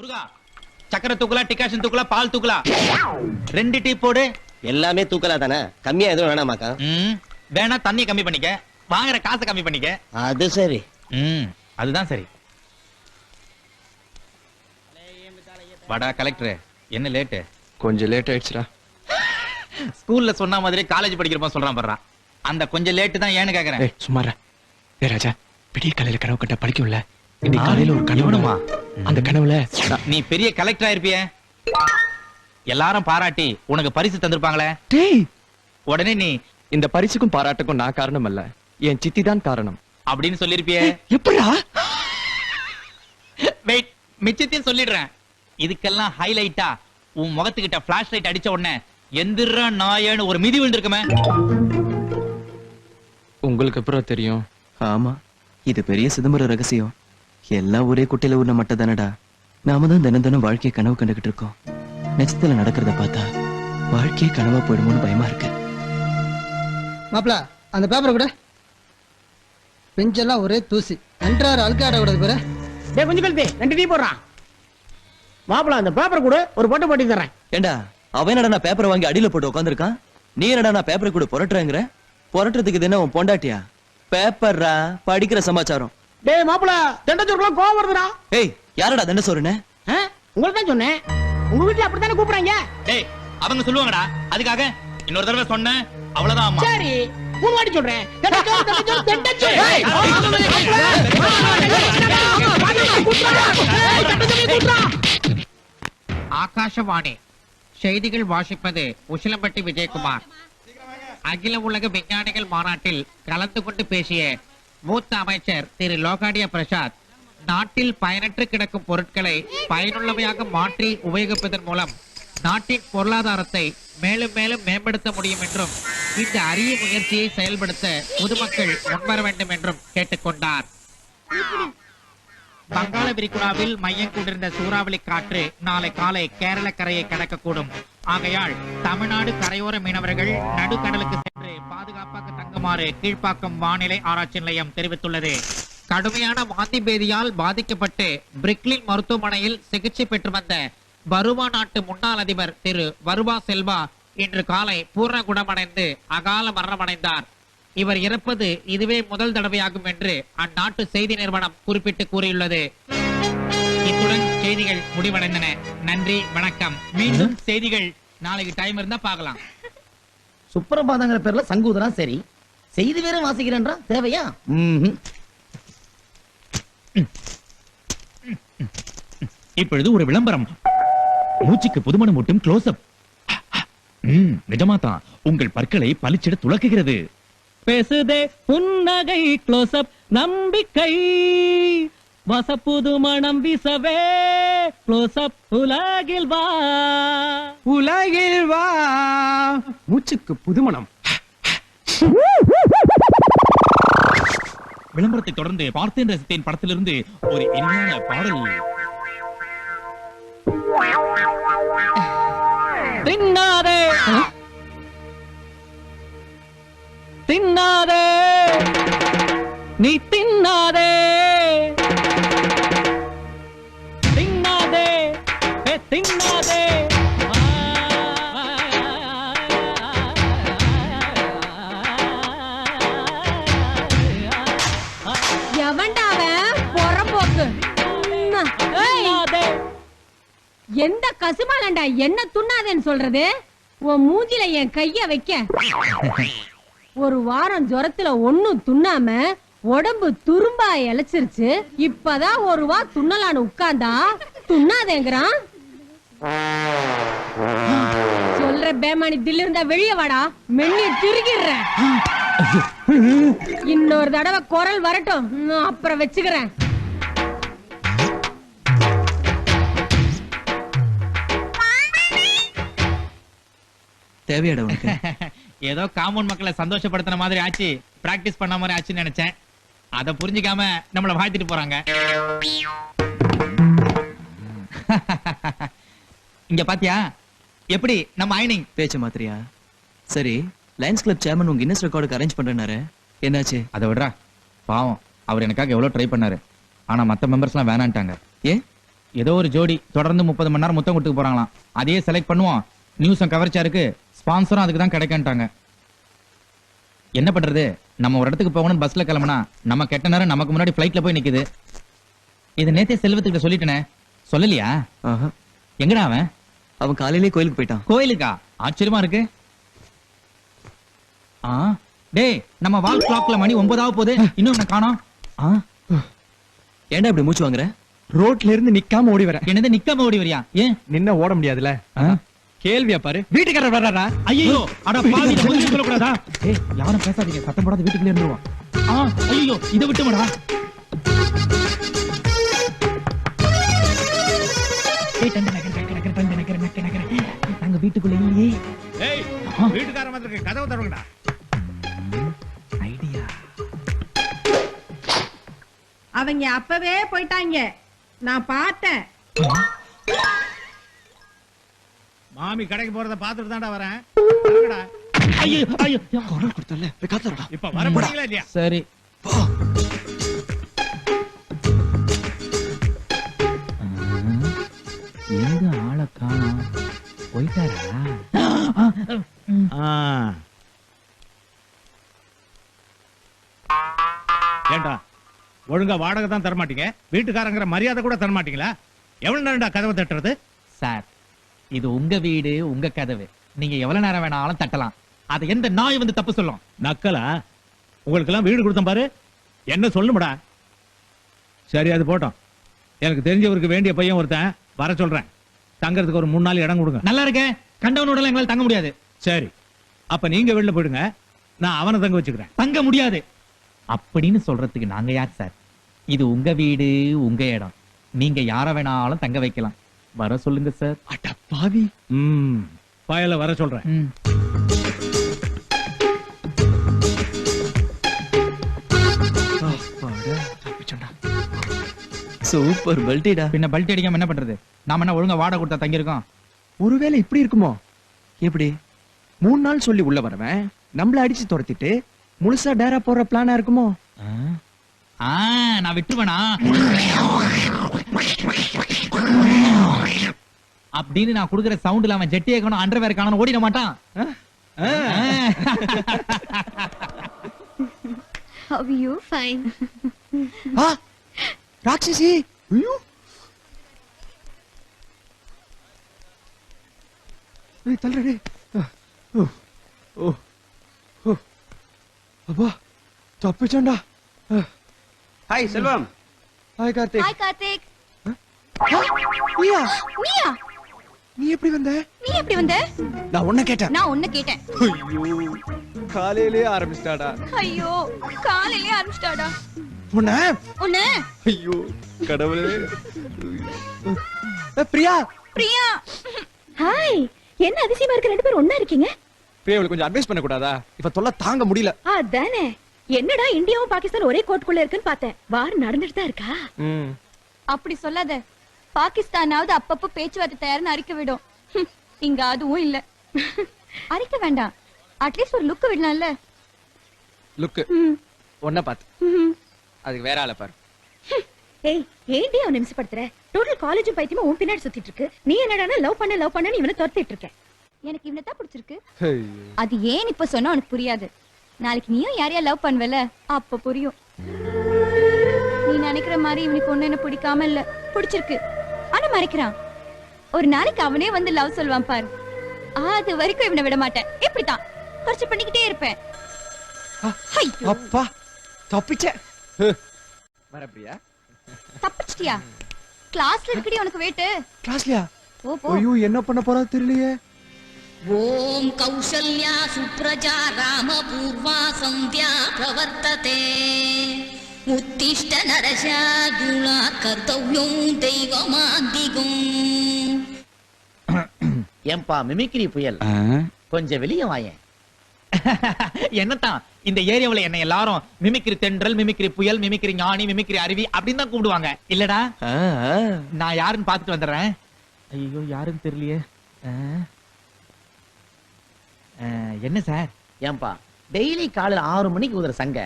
முருகா சக்கரை தூக்கலா டிகாஷன் தூக்கலா பால் தூக்கலா 2 டீ போடு. எல்லாமே தூக்கலா தானே, கம்மியா எதுவும் வேணாமாக்கா? வேணா தண்ணி கம்மி பண்ணிக்க, வாங்குற காசை கம்மி பண்ணிக்க. அது சரி. அதுதான் சரி. வடா கலெக்டர், என்ன லேட்டு? கொஞ்சம் லேட் ஆயிடுச்சுடா. ஸ்கூல்ல சொன்ன மாதிரி காலேஜ் படிக்கிறப்ப சொல்றான் பாரு. அந்த கொஞ்சம் லேட்டு தான் ஏன்னு கேக்குறேன். ஏய் சும்மாரா. ஏய் ராஜா, விடிய காலையில கனவு கட்ட படிக்கும்ல. இன்னைக்கு காலையில ஒரு கனவுமா. அந்த கனவுல நீ பெரிய கலெக்டரா இருப்பியே, எல்லாரும் பாராட்டி உனக்கு பரிசு தந்திருப்பாங்களே. டேய், உடனே நீ இந்த பரிசுக்கும் பாராட்டுக்கும் நான் காரணம் அல்ல, என் சித்தி தான் காரணம் அப்படின்னு சொல்லிருப்பியே. எப்படிடா? வெயிட், மிச்சத்தையும் சொல்லிடுறேன். இதுக்கெல்லாம் ஹைலைட்டா உன் முகத்துக்கிட்ட பிளாஷ் லைட் அடிச்ச உடனே எந்திர நாயன்னு ஒரு மிதி விழுந்திருக்குமே. உங்களுக்கு அப்புறம் தெரியும். ஆமா, இது பெரிய சிதம்பர ரகசியம். எல்லாம் ஒரே குட்டையில உள்ள மட்டும் தானடா. நாம தான் தினம் தினம் வாழ்க்கையை கனவு கண்டுகிட்டு இருக்கோம். நெக்ஸ்ட்ல நடக்கிறத பார்த்தா வாழ்க்கையே கனவா போயிடுமோன்னு பயமா இருக்கு. மாப்பிள, அந்த பேப்பரை கூட பெஞ்செல்லாம் ஒரே தூசி. அன்றாறு அழுக்காட கூடாது பாரு. டேய் கொஞ்சம் கழுத்து 2 டீ போடுறான். மாப்பிள அந்த பேப்பர் கூட ஒரு போட்டோ போட்டு தரேன். ஏண்டா, அவன் என்னடா நான் பேப்பரை வாங்கி அடியில போட்டு உட்காந்துருக்கான். நீ என்னடா நான் பேப்பரை கூட புரட்டுறேங்கிற? புரட்டுறதுக்கு இது என்ன உன் பொண்டாட்டியா? பேப்பர்ரா, படிக்கிற சமாச்சாரம். டேய் மாப்பிள, தண்டச்சோறுலாம் கோவம் வருதுடா. ஏய், யாரடா தண்ட சோறுன்னு? உங்களுக்கு தான் சொன்னேன், உங்க வீட்டுல அப்படித்தானே கூப்பிடுறாங்க. டேய், அவங்க சொல்லுவாங்கடா, அதுக்காக இன்னொரு தடவை சொன்னேன் அவ்வளவுதான். அம்மா சரி, 3 வாட்டி சொல்றேன். ஆகாஷவாணி செய்திகள் வாசிப்பது உசிலம்பட்டி விஜயகுமார். அகில உலக விஞ்ஞானிகள் மாநாட்டில் கலந்து கொண்டு பேசிய மூத்த அமைச்சர் திரு லோகாடியா பிரசாத், நாட்டில் பயனற்று கிடக்கும் பொருட்களை பயனுள்ளவையாக மாற்றி உபயோகிப்பதன் மூலம் நாட்டின் பொருளாதாரத்தை மேலும் மேலும் மேம்படுத்த முடியும் என்றும் இந்த அரிய முயற்சியை செயல்படுத்த பொதுமக்கள் முன்வர வேண்டும் என்றும் கேட்டுக்கொண்டார். வங்காள விரிகுடாவில் மையம் கொண்டிருந்த சூறாவளி காற்று நாளை காலை கேரள கரையை கடக்கக்கூடும். ஆகையால் தமிழ்நாடு கரையோர மீனவர்கள் நடுக்கடலுக்கு சென்று பாதுகாப்பாக தங்குமாறு கீழ்ப்பாக்கம் வானிலை ஆராய்ச்சி நிலையம் தெரிவித்துள்ளது. கடுமையான வாந்தி பேதியால் பாதிக்கப்பட்டு பிரிக்லின் மருத்துவமனையில் சிகிச்சை பெற்று வந்த பருவா நாட்டு முன்னாள் அதிபர் திரு வருவா செல்வா இன்று காலை பூர்ண குணமடைந்து அகால மரணமடைந்தார். இவர் இறப்பது இதுவே முதல் தடவையாகும் என்று அந்நாட்டு செய்தி நிறுவனம் குறிப்பிட்டு கூறியுள்ளது. இத்துடன் செய்திகள் முடிவடைந்தன. நன்றி, வணக்கம். மீண்டும் செய்திகள் நாளைக்கு டைம் இருந்தா பார்க்கலாம். சுப்பிரபாதங்கிற பேர்ல சங்கூதரா சரி, செய்தி வேற வாசிக்கிறேன்றா தேவையா? இப்பொழுது ஒரு விளம்பரம். மூச்சுக்கு புதுமணம் ஊட்டும் க்ளோஸ் அப். நிஜமா தான் உங்கள் பற்களை பளிச்சிட துலக்குகிறது. பேசுதே புன்னகை க்ளோஸ் அப், நம்பிக்கை வசப்புது மனம் வீசவே க்ளோஸ் அப். உலகில் வா, உலகில் வா, மூச்சுக்கு புதுமணம். விளம்பரத்தை தொடர்ந்து பார்த்தேன் ரசித்தேன் படத்திலிருந்து ஒரு இனிமையான பாடல். தின்னாதே தின்னாதே நீ தின்னாதே தின்னாதே தின்னாதே. எந்த கசுமாலண்டா என்ன துண்ணாதேன்னு சொல்றது? உன் மூஞ்சில என் கைய வைக்க. ஒரு வாரம் ஜுரத்துல ஒண்ணும் துண்ணாம உடம்பு துரும்பா இழைச்சிருச்சு. இப்பதான் ஒரு வா துண்ணலான்னு உட்கார்ந்தா துண்ணாதேங்கிறான். சொல்ற பேமானி தில் இருந்தா வெளியே வாடா, மென்னி திருகிடுற. இன்னொரு தடவை குரல் வரட்டும், அப்புறம் வச்சுக்கிறேன். தேவையாடா உனக்கு? ஏதோ காமன் மக்களை சந்தோஷப்படுத்தின மாதிரி ஆச்சு, பிராக்டிஸ் பண்ண மாதிரி ஆச்சுன்னு நினைச்சேன். அதை புரிஞ்சுக்காம நம்மள வாழ்த்திட்டு போறாங்க. இங்க பாத்தியா எப்படி நம்ம ஐனிங் பேச்ச மாத்திரியா? சரி, லயன்ஸ் கிளப் சேர்மன் உங்க கின்னஸ் ரெக்கார்டுக்கு அரேஞ்ச் பண்றேனாரு, என்னாச்சு? அதை விடுறா, பாவம் அவர் எனக்காக எவ்வளவு ட்ரை பண்ணாரு. ஆனா மத்த மெம்பர்ஸ் எல்லாம் வேணான்ட்டாங்க. ஏன் ஏதோ ஒரு ஜோடி தொடர்ந்து 30 மணி நேரம் முத்தம் கொடுத்துக்க போறாங்களாம். அதையே செலக்ட் பண்ணுவோம். நியூஸும் கவர்ச்சியா இருக்கு, ஸ்பான்சரும் அதுக்கு தான் கிடைக்கன்ட்டாங்க. என்ன பண்றது, நம்ம ஒரு இடத்துக்கு போகணும் பஸ்ல கிளம்புனா நம்ம கெட்ட நேரம் நமக்கு முன்னாடி ஃபிளைட்ல போய் நிக்குது. இது நேத்தே செல்வத்துக்கிட்ட சொல்லிட்டேனே, சொல்லலையா? ஆஹா. எங்கடா அவன்? அவன் காலையிலேயே கோயிலுக்கு போயிட்டான். கோயிலுக்கா? ஆச்சரியமா இருக்கு. ஆ டேய், நம்ம வால் கிளாக்ல மணி 9 போகுது, இன்னும் என்ன காணோம்? ஆ, ஏன்டா இப்படி மூச்சு வாங்குற? ரோட்ல இருந்து நிக்காம ஓடி வரேன். என்னது நிக்காம ஓடி வரியா? ஏன்? நின்ன ஓட முடியாதுல. கேள்வியா பாரு, வீட்டுக்காரர் வர்றாரா? ஐயோ, அட பாவி, இத முதல்ல சொல்லக்கூடாதா? ஏய், யாரும் பேசாதீங்க, சத்தம் போடாத, வீட்டுக்குள்ளே இருந்துருவோம். ஆ, ஐயோ, இத விட்டுமடா. ஏய், டண்டு நகர. நாங்க வீட்டுக்குள்ள இல்லையே. ஏய், வீட்டுக்காரன் வந்திருக்கு, கதவு திறங்கடா. ஐடியா. அவங்க அப்பவே போயிட்டாங்க, நான் பார்த்தேன். மாமி கடைக்கு போறத பாத்துட்டு தான்டா வரேன். திறங்கடா. ஐயோ, ஐயோ. குரல் கொடுத்தல, போய் காத்துறடா. இப்ப வர முடியல இல்லையா? சரி. எங்க ஆள காணோம்? போயிட்டாரா? ஏண்டா ஒழுங்கா வாடகை தான் தர மாட்டீங்க, வீட்டுக்காரங்கிற மரியாதை கூட தர மாட்டீங்களா? எவ்வளவு நேரம்டா கதவை தட்டுறது? சார், இது உங்க வீடு, உங்க கதவு. நீங்க எவ்வளவு நேரம் வேணாலும் தட்டலாம். அது எந்த நாய் வந்து தப்பு சொல்லும்? நக்கலா? உங்களுக்கு எல்லாம் வீடு கொடுத்தேன் பாரு, என்ன சொல்லுமடா? சரி, அது போட்டோம். எனக்கு தெரிஞ்சவருக்கு வேண்டிய பையன் ஒருத்தன் வர சொல்றேன். தங்கறதுக்கு ஒரு 3 நாள் இடம் கொடுங்க. நல்லா இருக்க, கண்டவனோட எங்களால தங்க முடியாது. சரி, அப்ப நீங்க வெளில போயிடுங்க, நான் அவனை தங்க வச்சுக்கிறேன். தங்க முடியாது அப்படின்னு சொல்றதுக்கு நாங்க யார் சார்? இது உங்க வீடு, உங்க இடம். நீங்க யார வேணாலும் தங்க வைக்கலாம். வர சொல்லுங்க சார். அட பாவி. பயல வர சொல்றேன். ம். சூப்பர் பல்டிடா. பின்ன பல்ட்டி அடிக்காம என்ன பண்றது? நாம என்ன ஒழுங்கா வாடகை கொடுத்தா தங்கி இருக்கோம்? ஒருவேளை இப்படி இருக்குமோ? எப்படி? 3 நாள் சொல்லி உள்ள வரவன் நம்மள அடிச்சு துரத்திட்டு முழுசா டேரா போற பிளானா இருக்குமோ? நான் விட்டுருவேனா அப்படின்னு நான் குடுக்கிற சவுண்ட்ல அவன் ஜெட்டியே காணும், அண்டர்வேர் காணும், ஓடிட மாட்டான். How are you? Fine. ராட்சசி. ஐயோ, ஏய் தள்ளுடே. அப்பா தப்பிச்சோண்டா. ஹாய் செல்வம். ஹாய் கார்த்திக். Hi, Karthik. நீயா? நீயா? நீ எப்படி வந்த? நீ எப்படி வந்த? நான் உன்ன கேட்டேன். நான் உன்னை கேட்டேன். ஐயோ, காலையிலே ஆரம்பிச்சிட்டாடா. ஐயோ, காலையிலே ஆரம்பிச்சிட்டாடா. உன்ன? ஐயோ கடவுளே. பிரியா. பிரியா. ஹாய். என்ன அதிசயமா இருக்கு, 2 பேரும் ஒண்ணா இருக்கீங்க? பிரியாவுக்கு கொஞ்சம் அட்வைஸ் பண்ண கூடாதா? இப்ப தொல்லை தாங்க முடியல. அதானே. என்னடா இந்தியாவும் பாகிஸ்தான் ஒரே கோட்குள்ள இருக்குன்னு பார்த்தேன். வார் நடந்துட்டு தான் இருக்கா? அப்படி சொல்லாத. பாகிஸ்தானாவது அப்பப்போ பேச்சுவார்த்தை தயார்னு அறிக்க விடும். இங்க அதுவும் இல்ல. அறிக்க வேண்டாம், அட்லீஸ்ட் ஒரு லுக் விடலாம்ல. லுக் ஒன்ன பாத்து, அதுக்கு வேற ஆள பாரு. ஏய், ஏன்டி அவனை நிமிஷப்படுத்துற? டோட்டல் காலேஜும் பைத்தியமா உன் பின்னாடி சுத்திட்டு இருக்கு. நீ என்னடானா லவ் பண்ண இவனை துரத்திட்டு இருக்க. எனக்கு இவனை தான் பிடிச்சிருக்கு. அது ஏன் இப்ப சொன்னா உனக்கு புரியாது. நாளைக்கு நீயும் யாரையா லவ் பண்ணுவல, அப்ப புரியும். நீ நினைக்கிற மாதிரி இவனுக்கு ஒண்ணு என்ன பிடிக்காம இல்ல, பிடிச்சிருக்கு. ஆனா மறைக்கிறான். ஒரு நாளைக்கு அவனே வந்து லவ் சொல்வான் பாரு. அது வரைக்கும் இவனை விட மாட்டேன். இப்படித்தான் குறைச்சு பண்ணிக்கிட்டே இருப்பேன். அப்பா தப்பிச்சே. வர பிரியா. தப்பிச்சிட்டியா? கிளாஸ்ல இருக்கடி உனக்கு வெயிட். கிளாஸ்லயா? ஓ போ. ஐயோ, என்ன பண்ண போறா தெரியலையே. ஓம் கௌசல்யா சுப்ரஜா ராம பூர்வா சந்தியா பிரவர்த்ததே உத்திஷ்ட நரசாதுலா கர்த்தவ்யம் தெய்வமாதிகம். ஏன்பா மிமிக்ரி புயல், கொஞ்சம் வெளியே வாயேன். என்னத்தான் இந்த ஏரியாவுல என்ன எல்லாரும் மிமிக்ரி தென்றல், மிமிக்ரி புயல், மிமிக்ரி ஞானி, மிமிக்ரி அருவி அப்படின்னு தான் கூப்பிடுவாங்க இல்லடா? நான் யாருன்னு பாத்துட்டு வந்துடுறேன். ஐயோ, யாருன்னு தெரியலையே. என்ன சார்? ஏன்பா டெய்லி காலையில 6 மணிக்கு ஊதுற சங்க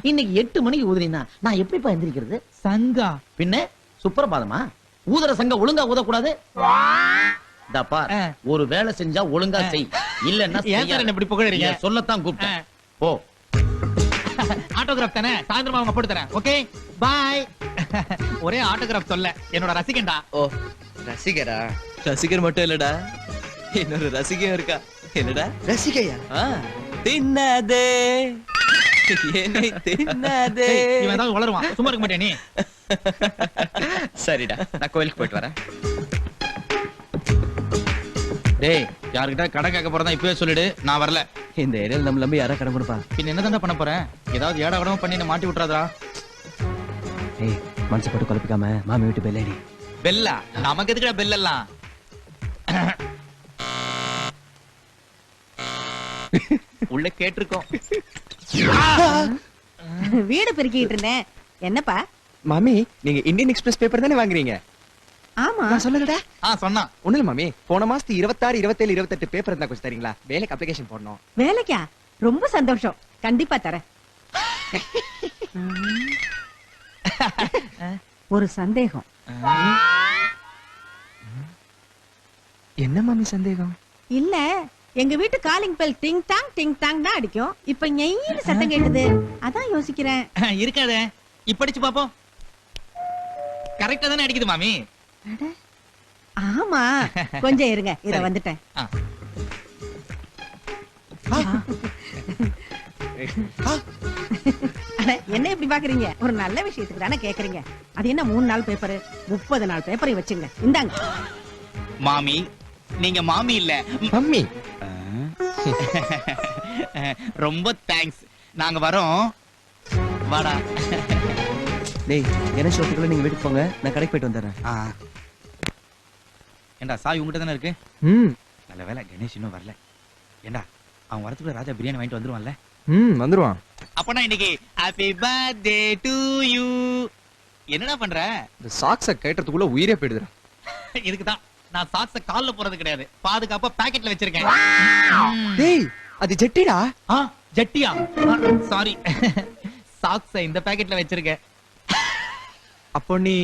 இன்னைக்கு 8 மணிக்கு ஊதுறீங்கன்னா நான் எப்படிப்பா எந்திரிக்கிறது? சங்கா பின்ன சுப்பிரபாதமா? ஊதுற சங்க ஒழுங்கா ஊதக்கூடாது. இந்தா பார், ஆ. ஒரு வேலை செஞ்சா ஒழுங்கா செய், இல்லன்னா ஏன் சார் செய்யாத. என்ன இப்படி புகழறீங்க? ஏன் சொல்லத்தான் கூப்பிட்டேன். போ. ஆட்டோகிராஃப் தானே, சாயந்தரமா அவங்க போட்டு தரேன். Okay bye. ஒரே ஆட்டோகிராஃப் சொல்ல என்னோட ரசிகன்டா. ஓ ரசிகரா? ரசிகர் மட்டும் இல்லடா, இன்னொரு ரசிகையும் இருக்கா. என்னடா ரசிகையா? தின்னாதே என்னை தின்னாதே. ஏய், இவன் ஏதாவது வளருவான், சும்மா இருக்க மாட்டே நீ. சரிடா, நான் கோயிலுக்கு போயிட்டு வரேன். டேய், யார்கிட்ட கடை கேட்க போறதா இப்பவே சொல்லிடு, நான் வரல. இந்த ஏரியால நம்ம நம்பி யாரா கடன் கொடுப்பா? பின்ன என்னதான் பண்ண போறேன்? ஏதாவது ஏடா கடமை பண்ணி என்ன மாட்டி விட்டுறாதா? ஏய், மனசு போட்டு குழப்பிக்காம மாமி வீட்டு பெல்லேடி. பெல்லா? நமக்கு எதுக்குடா பெல் எல்லாம்? உள்ள கேட்டிருக்கோம். வீடு பெருக்கிட்டு இருந்தேன். என்னப்பா? மாமி நீங்க இந்தியன் எக்ஸ்பிரஸ் பேப்பர் தானே வாங்குறீங்க? ஆமா. நான் சொல்லலடா. சொன்னா ஒண்ணுல மாமி, போன மாசத்து 26, 27, 28 பேப்பர் இருந்தா கொஞ்சம் தரீங்களா? வேலைக்கு அப்ளிகேஷன் போடணும். வேலைக்கா? ரொம்ப சந்தோஷம், கண்டிப்பா தரேன். ஒரு சந்தேகம். என்ன மாமி சந்தேகம்? இல்ல, எங்க வீட்டு காலிங் பெல் டிங் டாங் தான் அடிக்கும். இப்ப நெய்யில சத்தம் கேட்டது, அதான் யோசிக்கிறேன். இருக்காதே, இப்படிச்சு பாப்போம். கரெக்டா தானே அடிக்குது மாமி? ஆமா, கொஞ்சம் இருங்க, இத வந்துட்டேன். அட, என்ன இப்படி பாக்குறீங்க? ஒரு நல்ல விஷயத்துக்கு தானே கேக்குறீங்க. அது என்ன 3 நாள் பேப்பர், 30 நாள் பேப்பரை வச்சுங்க. இந்தாங்க. மாமி, நீங்க மாமி இல்ல மம்மி. ரொம்ப தேங்க்ஸ். நாங்க வரோம். வாடா. டேய், என்ன ஷோத்துக்குள்ள நீங்க வீட்டுக்கு போங்க, நான் கடைக்கு போயிட்டு வந்துடுறேன். ஏண்டா, சாவி உங்ககிட்ட தானே இருக்கு? ம் நல்ல வேலை கணேஷ் இன்னும் வரல. ஏண்டா, அவன் வரதுக்குள்ள ராஜா பிரியாணி வாங்கிட்டு வந்துருவான்ல? வந்துருவான். அப்பனா இன்னைக்கு ஹாப்பி பர்த்டே டு யூ. என்னடா பண்ற? இந்த சாக்ஸ கேட்டதுக்குள்ள உயிரே போயிடுதுடா. இதுக்குதான் நான் சாக்ஸ கால்ல போறது கிடையாது, பாதுகாப்பா பாக்கெட்ல வச்சிருக்கேன். டேய், அது ஜெட்டிடா. ஜட்டியா? சாரி, சாக்ஸ இந்த பாக்கெட்ல வச்சிருக்கேன். அப்போ நீ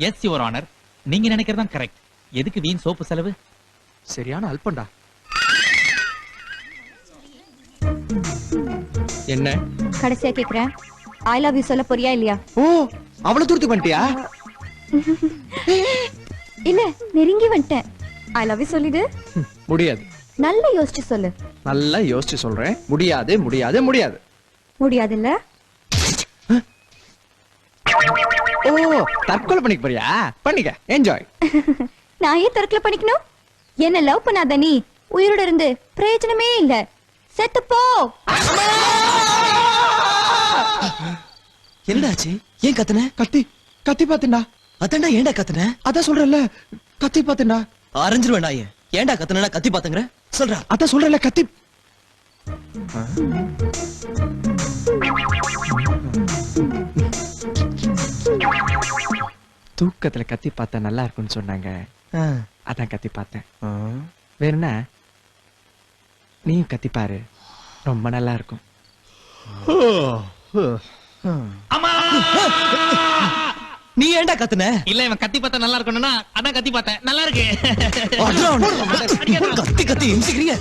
எஸ் யுவர் ஆனர், நீங்க நினைக்கிறதான் கரெக்ட். எதுக்கு வீண் சோப்பு செலவு? சரியான அல்பண்டா. என்ன கடைசியா கேக்குறேன், ஐ லவ் யூ சொல்ல போறியா இல்லையா? ஓ, அவ்வளவு தூரத்துக்கு வந்துட்டியா? இல்ல, நெருங்கி வந்துட்டேன். ஐ லவ் யூ சொல்லிடு. முடியாது. நல்லா யோசிச்சு சொல்லு. நல்லா யோசிச்சு சொல்றேன். முடியாது முடியாது முடியாது. முடியாதுல்ல? ஓ, தற்கொலை பண்ணிக்க போறியா? பண்ணிக்க, என்ஜாய். நான் ஏன் தற்கொலை பண்ணிக்கணும்? என்ன லவ் பண்ணாத நீ உயிரோட இருந்து பிரயோஜனமே இல்ல. செத்து போ. என்னடாச்சு? ஏன் கத்துன? கத்தி பாத்துண்டா. அதான்டா, ஏன்டா கத்துன? அதான் சொல்றல, கத்தி பாத்துண்டா. அரைஞ்சிருவேன் நாயே. ஏன்டா கத்துனா கத்தி பாத்துங்கற? சொல்றா. அதான் சொல்றல, கத்தி. தூக்கத்துல கத்தி பார்த்தா நல்லா இருக்கும்னு சொன்னாங்க, அதான் கத்தி பார்த்தேன். வேணும்னா நீ கத்தி பாரு, ரொம்ப நல்லா இருக்கும். நீ ஏன்டா கத்துன? இல்ல, இவன் கத்தி பார்த்தா நல்லா இருக்கணும்னா அதான் கத்தி பார்த்தேன். நல்லா இருக்கு. கத்தி கத்தி இம்சிக்கிறீங்க.